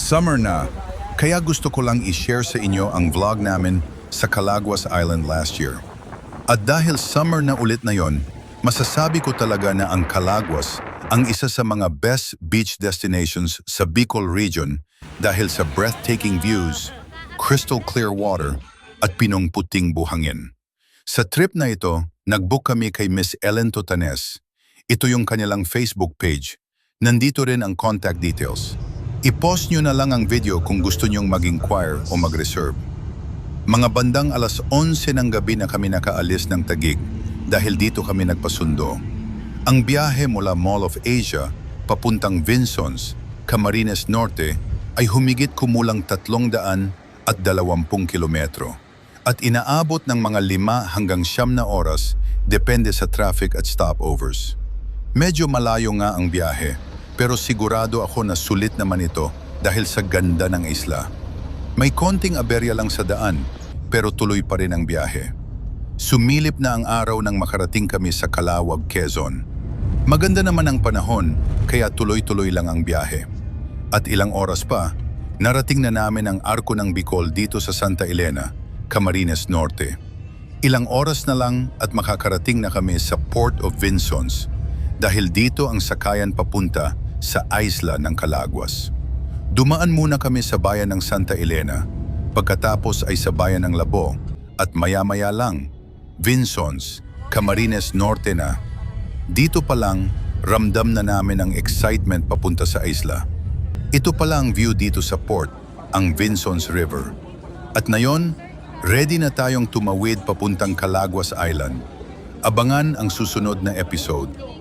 Summer na, kaya gusto ko lang i-share sa inyo ang vlog namin sa Calaguas Island last year. At dahil summer na ulit na yon, masasabi ko talaga na ang Calaguas ang isa sa mga best beach destinations sa Bicol region dahil sa breathtaking views, crystal clear water, at pinong-puting buhangin. Sa trip na ito, nag-book kami kay Miss Ellen Totanes. Ito yung kanilang Facebook page. Nandito rin ang contact details. I-post nyo na lang ang video kung gusto nyong mag-inquire o mag-reserve. Mga bandang alas 11 ng gabi na kami nakaalis ng Taguig dahil dito kami nagpasundo. Ang biyahe mula Mall of Asia papuntang Vinsons, Camarines Norte ay humigit kumulang 320 kilometro at inaabot ng mga 5 hanggang 9 na oras depende sa traffic at stopovers. Medyo malayo nga ang biyahe pero sigurado ako na sulit naman ito dahil sa ganda ng isla. May konting aberya lang sa daan pero tuloy pa rin ang biyahe. Sumilip na ang araw nang makarating kami sa Calawag, Quezon. Maganda naman ang panahon kaya tuloy-tuloy lang ang biyahe. At ilang oras pa, narating na namin ang Arko ng Bicol dito sa Santa Elena, Camarines Norte. Ilang oras na lang at makakarating na kami sa Port of Vinsons dahil dito ang sakayan papunta sa isla ng Calaguas. Dumaan muna kami sa bayan ng Santa Elena, pagkatapos ay sa bayan ng Labo at maya-maya lang, Vinsons, Camarines Norte na. Dito pa lang, ramdam na namin ang excitement papunta sa isla. Ito pala ang view dito sa port, ang Vinsons River. At ngayon, ready na tayong tumawid papuntang Calaguas Island. Abangan ang susunod na episode.